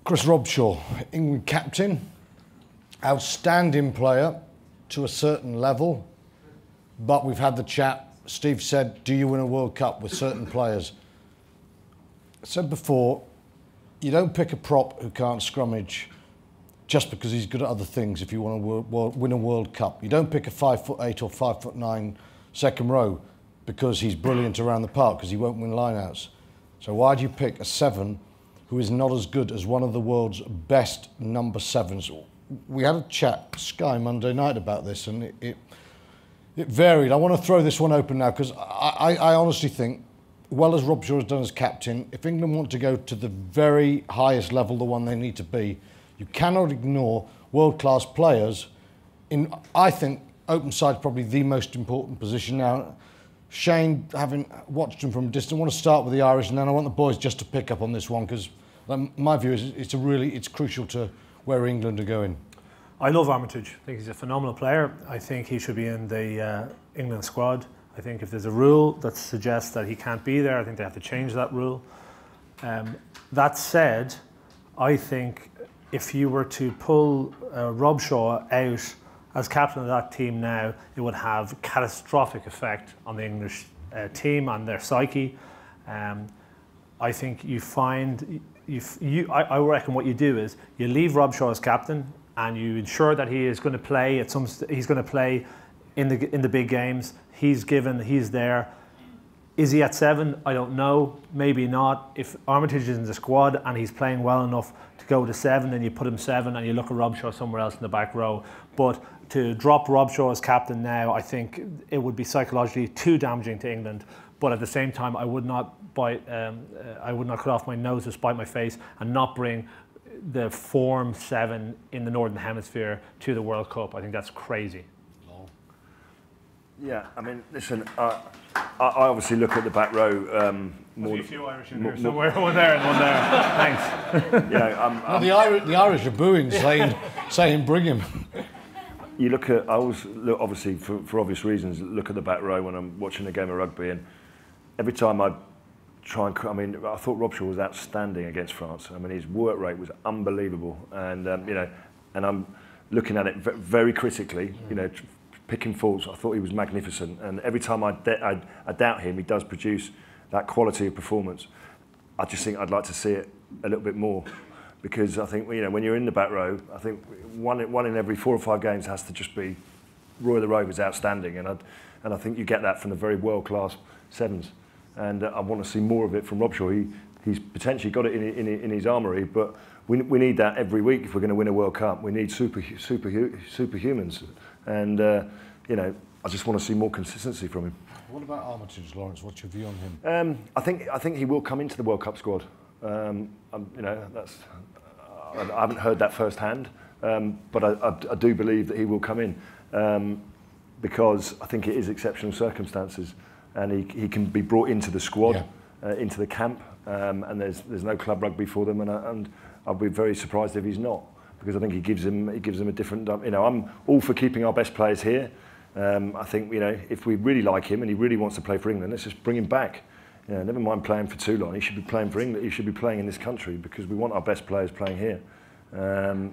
Chris Robshaw, England captain, outstanding player to a certain level, but we've had the chat. Steve said, do you win a World Cup with certain players? I said before, you don't pick a prop who can't scrummage just because he's good at other things if you want to win a World Cup. You don't pick a 5'8" or 5'9" second row because he's brilliant around the park, because he won't win lineouts. So why do you pick a 7 who is not as good as one of the world's best number 7s? We had a chat, Sky, Monday night about this, and it varied. I want to throw this one open now, because I honestly think, well as Robshaw has done as captain, if England want to go to the very highest level, the one they need to be, you cannot ignore world-class players in, I think, open side's probably the most important position now. Shane, having watched him from a distance, I want to start with the Irish, and then I want the boys just to pick up on this one, because my view is it's crucial to where England are going. I love Armitage. I think he's a phenomenal player. I think he should be in the England squad. I think if there's a rule that suggests that he can't be there, I think they have to change that rule. That said, I think if you were to pull Robshaw out as captain of that team now, it would have a catastrophic effect on the English team and their psyche. I think you find, I reckon what you do is you leave Robshaw as captain and you ensure that he is going to play he's going to play in the big games. He's there. Is he at 7? I don't know. Maybe not. If Armitage is in the squad and he's playing well enough to go to 7, then you put him 7 and you look at Robshaw somewhere else in the back row. But to drop Robshaw as captain now, I think it would be psychologically too damaging to England. But at the same time, I would not cut off my nose to spite my face and not bring the form 7 in the Northern Hemisphere to the World Cup. I think that's crazy. Yeah, I mean, listen, I obviously look at the back row. There's a few Irish in here somewhere, one there and one there. Thanks. Yeah, the Irish are booing, saying bring him. You look at, I always look, obviously for obvious reasons, look at the back row when I'm watching a game of rugby, and every time I try and, I mean, I thought Robshaw was outstanding against France. I mean, his work rate was unbelievable, and you know, and I'm looking at it very critically, you know, picking faults. I thought he was magnificent, and every time I doubt him, he does produce that quality of performance. I just think I'd like to see it a little bit more, because I think, you know, when you're in the back row, I think one in every 4 or 5 games has to just be Roy the Rover's outstanding, and I think you get that from the very world-class 7s, and I want to see more of it from Robshaw. He's potentially got it in his armoury, but we need that every week if we're going to win a World Cup. We need superhumans, and you know, I just want to see more consistency from him. What about Armitage, Lawrence? What's your view on him? I think he will come into the World Cup squad. You know, I haven't heard that firsthand, but I do believe that he will come in, because I think it is exceptional circumstances, and he can be brought into the squad, into the camp, and there's no club rugby for them, and I'll be very surprised if he's not, because I think he gives them a different. You know, I'm all for keeping our best players here. I think, you know, if we really like him and he really wants to play for England, let's just bring him back. You know, never mind playing for too long. He should be playing for England. He should be playing in this country, because we want our best players playing here.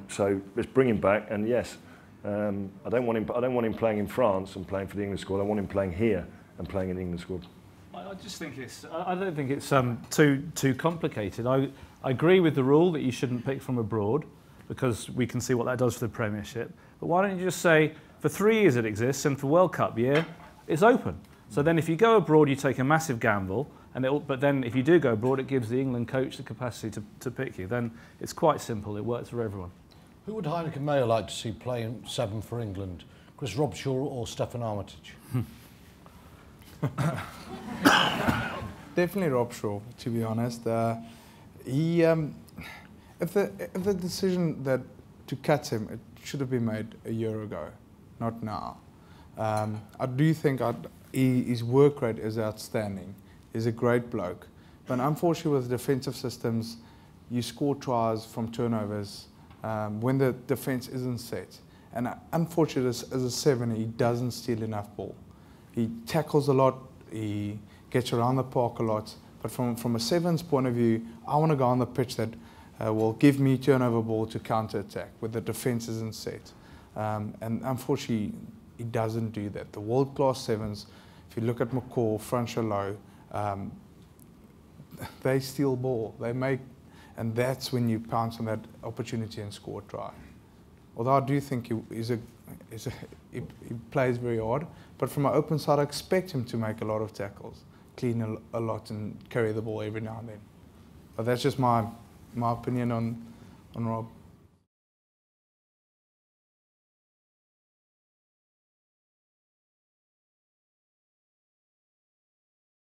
So let's bring him back. And yes, I don't want him playing in France and playing for the England squad. I want him playing here and playing in the England squad. I just think I don't think it's too complicated. I agree with the rule that you shouldn't pick from abroad, because we can see what that does for the Premiership. But why don't you just say, for 3 years it exists, and for World Cup year, it's open. So then if you go abroad, you take a massive gamble, but then if you do go abroad, it gives the England coach the capacity to pick you. Then it's quite simple. It works for everyone. Who would Heineken Mayo like to see playing 7 for England? Chris Robshaw or Steffon Armitage? Definitely Robshaw, to be honest. If the decision to cut him, it should have been made a year ago, not now. I do think his work rate is outstanding. He's a great bloke. But unfortunately with defensive systems, you score tries from turnovers when the defence isn't set. And unfortunately as a 7, he doesn't steal enough ball. He tackles a lot, he gets around the park a lot. But from a 7's point of view, I want to go on the pitch that will give me turnover ball to counter-attack where the defence isn't set. And unfortunately, he doesn't do that. The world-class sevens, if you look at McCaw, Franchot, they steal ball. They make, and that's when you pounce on that opportunity and score a try. Although I do think he plays very hard, but from an open side, I expect him to make a lot of tackles, clean a lot, and carry the ball every now and then. But that's just my opinion on Rob.